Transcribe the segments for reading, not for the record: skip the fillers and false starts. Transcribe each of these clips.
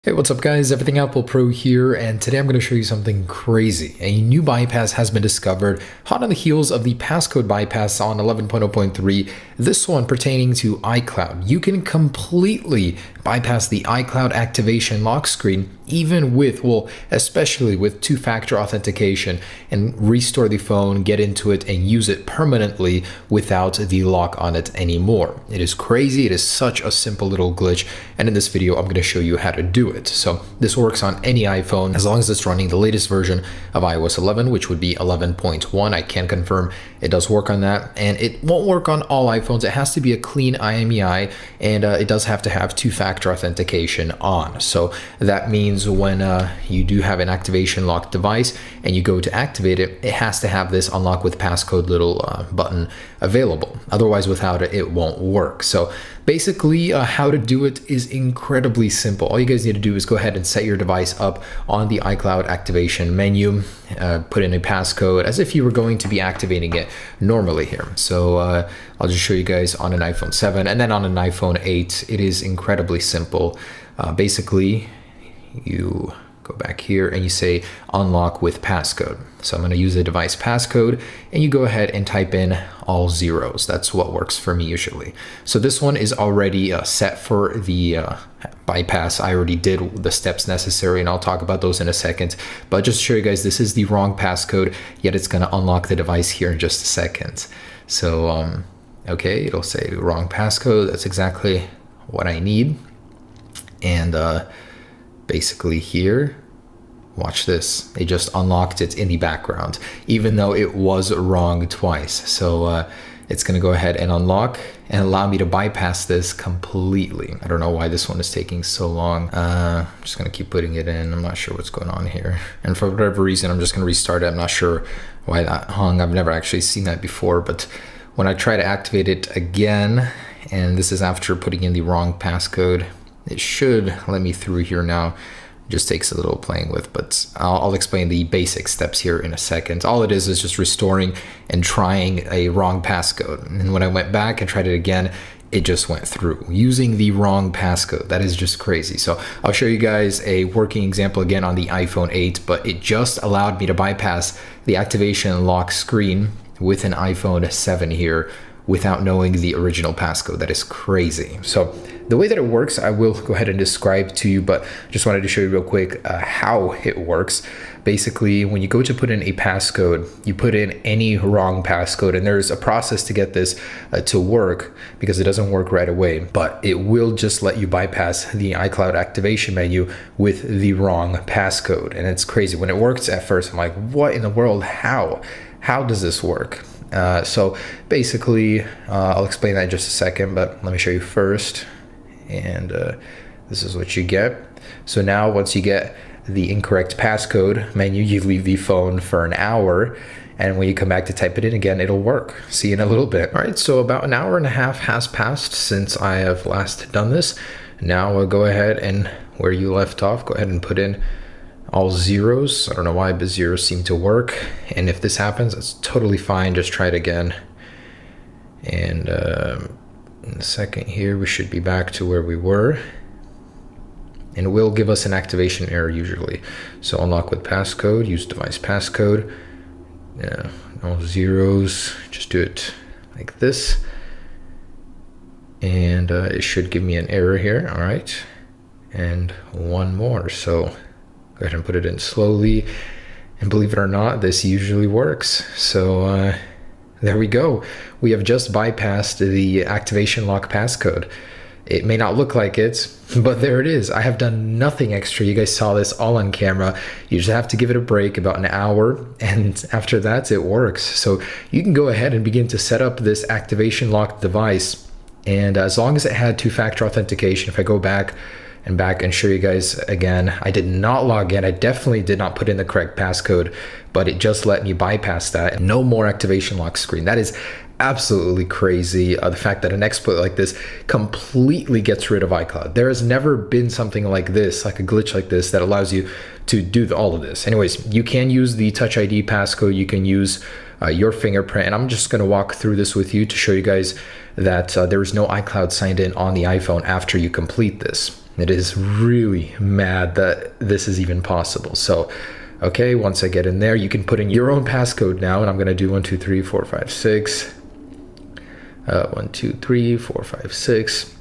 Hey, what's up guys? Everything Apple Pro here, and today I'm going to show you something crazy. A new bypass has been discovered, hot on the heels of the passcode bypass on 11.0.3, this one pertaining to iCloud. You can completely bypass the iCloud activation lock screen, even with, well, especially with two-factor authentication, and restore the phone, get into it, and use it permanently without the lock on it anymore. It is crazy. It is such a simple little glitch, and in this video, I'm going to show you how to do it. So this works on any iPhone as long as it's running the latest version of iOS 11, which would be 11.1. I can confirm it does work on that, and it won't work on all iPhones. It has to be a clean IMEI, and it does have to have two-factor authentication on. So that means when you do have an activation locked device and you go to activate it, it has to have this unlock with passcode little button available. Otherwise, without it, it won't work. So basically, how to do it is incredibly simple. All you guys need to do is go ahead and set your device up on the iCloud activation menu, put in a passcode as if you were going to be activating it normally here. So I'll just show you guys on an iPhone 7 and then on an iPhone 8. It is incredibly simple. Basically, you go back here and you say unlock with passcode. So I'm going to use the device passcode, and you go ahead and type in all zeros. That's what works for me usually. So this one is already set for the bypass. I already did the steps necessary, and I'll talk about those in a second. But just to show you guys, this is the wrong passcode, yet it's going to unlock the device here in just a second. So, okay, it'll say wrong passcode. That's exactly what I need. And basically here, watch this. They just unlocked it in the background, even though it was wrong twice. So it's going to go ahead and unlock and allow me to bypass this completely. I don't know why this one is taking so long. I'm just going to keep putting it in. I'm not sure what's going on here. And for whatever reason, I'm just going to restart it. I'm not sure why that hung. I've never actually seen that before. But when I try to activate it again, and this is after putting in the wrong passcode, it should let me through here now. It just takes a little playing with, but I'll explain the basic steps here in a second. All it is just restoring and trying a wrong passcode. And when I went back and tried it again, it just went through using the wrong passcode. That is just crazy. So I'll show you guys a working example again on the iPhone 8, but it just allowed me to bypass the activation lock screen with an iPhone 7 here without knowing the original passcode. That is crazy. So the way that it works, I will go ahead and describe to you, but just wanted to show you real quick how it works. Basically, when you go to put in a passcode, you put in any wrong passcode, and there's a process to get this to work because it doesn't work right away, but it will just let you bypass the iCloud activation menu with the wrong passcode. And it's crazy. When it works at first, I'm like, what in the world? How does this work? So basically, I'll explain that in just a second, but let me show you first. And this is what you get. So now once you get the incorrect passcode menu, you leave the phone for an hour, and when you come back to type it in again, it'll work. See you in a little bit. All right, so about an hour and a half has passed since I have last done this. Now we'll go ahead and where you left off, go ahead and put in all zeros. I don't know why, but zeros seem to work. And if this happens, it's totally fine. Just try it again. And in a second here, we should be back to where we were. And it will give us an activation error usually. So unlock with passcode, use device passcode. Yeah, all zeros. Just do it like this. And it should give me an error here. All right. And one more. So go ahead and put it in slowly, and believe it or not, this usually works. So there we go. We have just bypassed the activation lock passcode. It may not look like it, but there it is. I have done nothing extra. You guys saw this all on camera. You just have to give it a break about an hour, and after that, it works. So you can go ahead and begin to set up this activation locked device, and as long as it had two-factor authentication, if I go back and show you guys again, I did not log in. I definitely did not put in the correct passcode, but it just let me bypass that. No more activation lock screen. That is absolutely crazy. The fact that an exploit like this completely gets rid of iCloud. There has never been something like this, like a glitch like this, that allows you to do all of this. Anyways, you can use the Touch ID passcode. You can use your fingerprint, and I'm just going to walk through this with you to show you guys that there is no iCloud signed in on the iPhone after you complete this. It is really mad that this is even possible. So, okay, once I get in there, you can put in your own passcode now, and I'm gonna do 1, 2, 3, 4, 5, 6. 1, 2, 3, 4, 5, 6.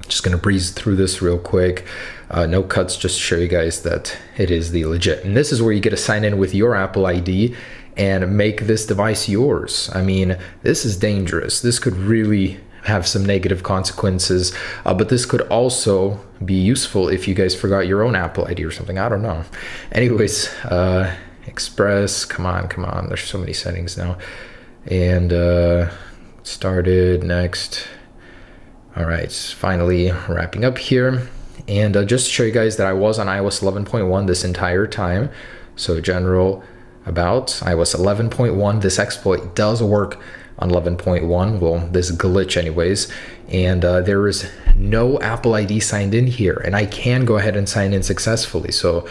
Just gonna breeze through this real quick. No cuts, just to show you guys that it is the legit. And this is where you get to sign in with your Apple ID and make this device yours. I mean, this is dangerous. This could really have some negative consequences, but this could also be useful if you guys forgot your own Apple ID or something. I don't know. Anyways, Express, come on. There's so many settings now. And started, next. All right, finally wrapping up here. And just to show you guys that I was on iOS 11.1 this entire time. So general about iOS 11.1, this exploit does work on 11.1, well, this glitch anyways, and there is no Apple ID signed in here, and I can go ahead and sign in successfully. So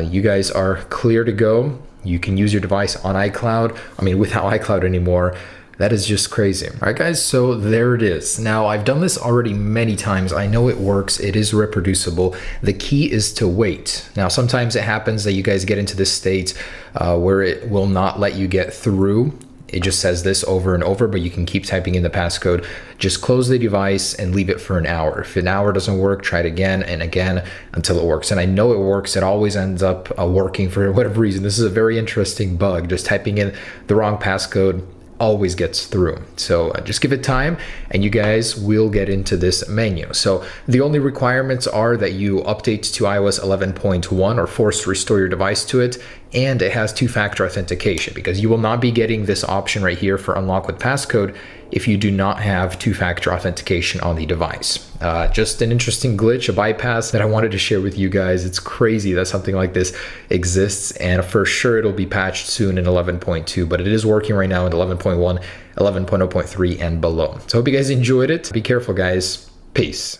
you guys are clear to go. You can use your device on iCloud. I mean, without iCloud anymore. That is just crazy. All right, guys, so there it is. Now, I've done this already many times. I know it works. It is reproducible. The key is to wait. Now, sometimes it happens that you guys get into this state where it will not let you get through. It just says this over and over, but you can keep typing in the passcode. Just close the device and leave it for an hour. If an hour doesn't work, try it again and again until it works. And I know it works. It always ends up working for whatever reason. This is a very interesting bug. Just typing in the wrong passcode always gets through. So just give it time and you guys will get into this menu. So the only requirements are that you update to iOS 11.1 or force to restore your device to it, and it has two-factor authentication, because you will not be getting this option right here for unlock with passcode if you do not have two-factor authentication on the device. Just an interesting glitch, a bypass that I wanted to share with you guys. It's crazy that something like this exists, and for sure it'll be patched soon in 11.2, but it is working right now in 11.1, 11.0.3 and below. So I hope you guys enjoyed it. Be careful, guys. Peace.